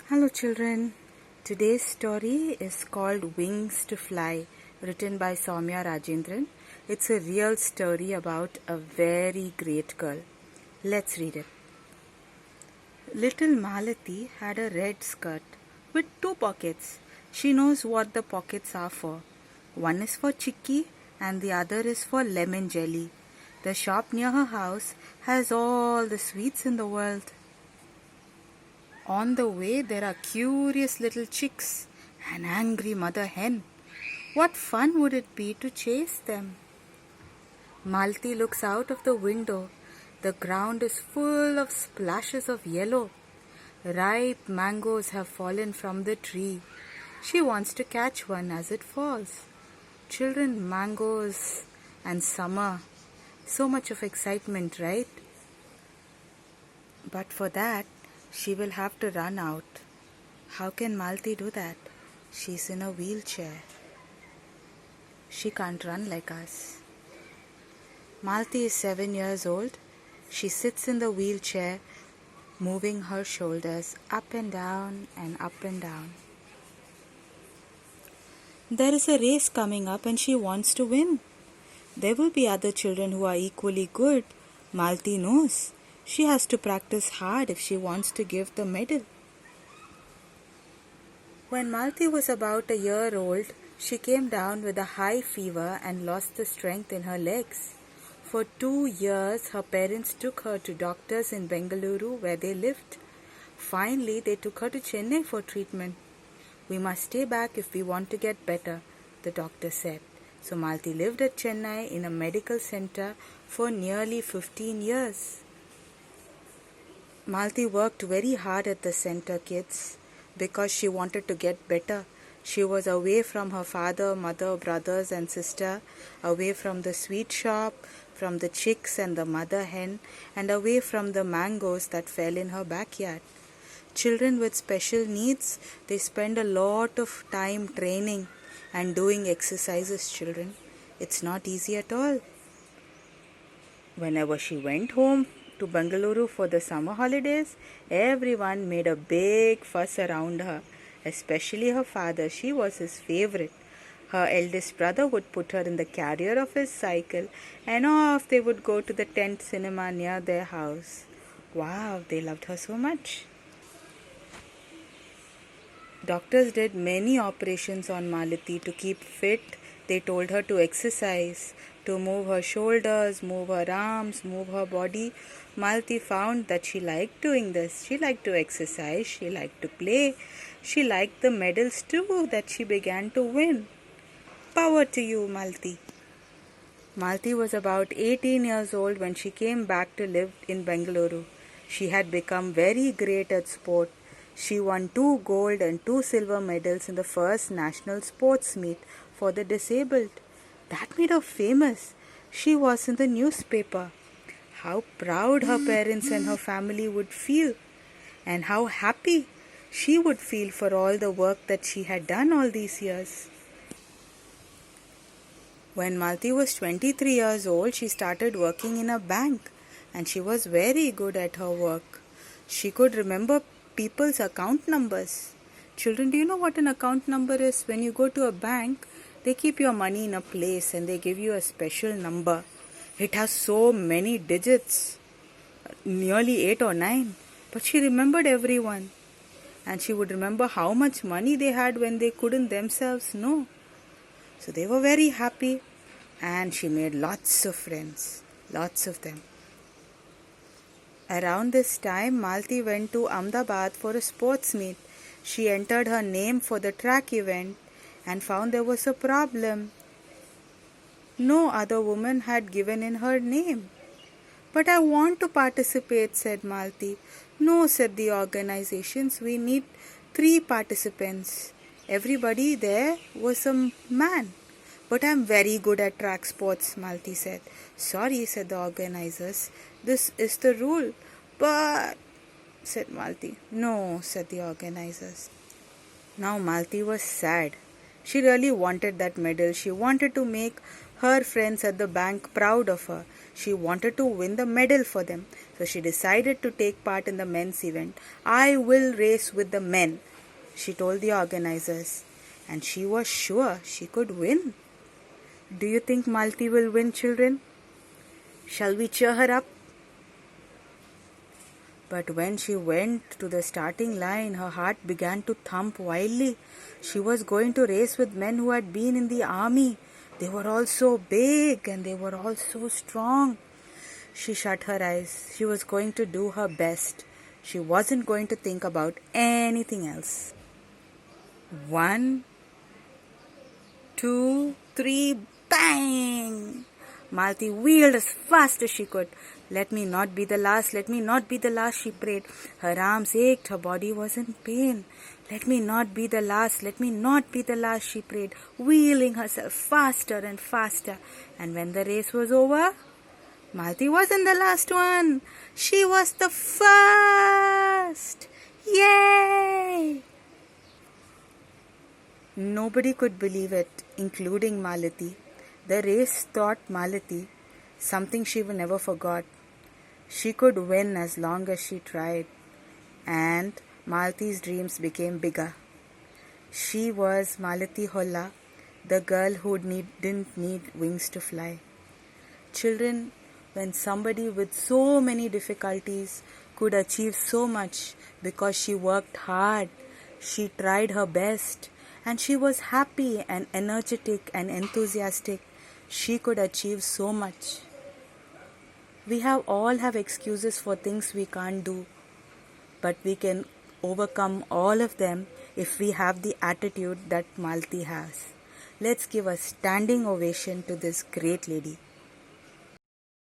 Hello, children. Today's story is called Wings to Fly, written by Soumya Rajendran. It's a real story about a very great girl. Let's read it. Little Malati had a red skirt with two pockets. She knows what the pockets are for. One is for chicky and the other is for lemon jelly. The shop near her house has all the sweets in the world. On the way, there are curious little chicks, an angry mother hen. What fun would it be to chase them? Malti looks out of the window. The ground is full of splashes of yellow. Ripe mangoes have fallen from the tree. She wants to catch one as it falls. Children, mangoes and summer. So much of excitement, right? But for that, she will have to run out. How can Malti do that? She's in a wheelchair. She can't run like us. Malti is 7 years old. She sits in the wheelchair, moving her shoulders up and down and up and down. There is a race coming up and she wants to win. There will be other children who are equally good. Malti knows. She has to practice hard if she wants to give the medal. When Malti was about a year old, she came down with a high fever and lost the strength in her legs. For 2 years, her parents took her to doctors in Bengaluru where they lived. Finally, they took her to Chennai for treatment. We must stay back if we want to get better, the doctor said. So Malti lived at Chennai in a medical center for nearly 15 years. Malti worked very hard at the center, kids, because she wanted to get better. She was away from her father, mother, brothers and sister, away from the sweet shop, from the chicks and the mother hen, and away from the mangoes that fell in her backyard. Children with special needs, they spend a lot of time training and doing exercises, children. It's not easy at all. Whenever she went home to Bengaluru for the summer holidays, everyone made a big fuss around her, especially her father. She was his favorite. Her eldest brother would put her in the carrier of his cycle and off they would go to the tent cinema near their house. Wow, they loved her so much. Doctors did many operations on Malati to keep fit. They told her to exercise, to move her shoulders, move her arms, move her body. Malati found that she liked doing this. She liked to exercise, she liked to play, she liked the medals too that she began to win. Power to you, Malti. Malti was about 18 years old when she came back to live in Bengaluru. She had become very great at sport. She won 2 gold and 2 silver medals in the first national sports meet for the disabled. That made her famous. She was in the newspaper. How proud her parents and her family would feel, and how happy she would feel for all the work that she had done all these years. When Malti was 23 years old, she started working in a bank and she was very good at her work. She could remember people's account numbers. Children, do you know what an account number is? When you go to a bank, they keep your money in a place and they give you a special number. It has so many digits, nearly 8 or 9. But she remembered everyone. And she would remember how much money they had when they couldn't themselves know. So they were very happy and she made lots of friends, lots of them. Around this time, Malti went to Ahmedabad for a sports meet. She entered her name for the track event and found there was a problem. No other woman had given in her name. But I want to participate, said Malti. No, said the organizations, we need 3 participants. Everybody there was a man. But I'm very good at track sports, Malti said. Sorry, said the organizers. This is the rule. But, said Malti. No, said the organizers. Now Malti was sad. She really wanted that medal. She wanted to make Her friends at the bank proud of her. She wanted to win the medal for them. So she decided to take part in the men's event. I will race with the men, she told the organizers. And she was sure she could win. Do you think Malti will win, children? Shall we cheer her up? But when she went to the starting line, her heart began to thump wildly. She was going to race with men who had been in the army. They were all so big and they were all so strong. She shut her eyes. She was going to do her best. She wasn't going to think about anything else. 1, 2, 3, bang! Malti wheeled as fast as she could. Let me not be the last, let me not be the last, she prayed. Her arms ached, her body was in pain. Let me not be the last, let me not be the last, she prayed, wheeling herself faster and faster. And when the race was over, Malti wasn't the last one. She was the first. Yay! Nobody could believe it, including Malati. The race taught Malati something she never forgot. She could win as long as she tried. And Malati's dreams became bigger. She was Malati Holla, the girl who didn't need wings to fly. Children, when somebody with so many difficulties could achieve so much because she worked hard, she tried her best, and she was happy and energetic and enthusiastic, she could achieve so much. We all have excuses for things we can't do, but we can overcome all of them if we have the attitude that Malti has. Let's give a standing ovation to this great lady.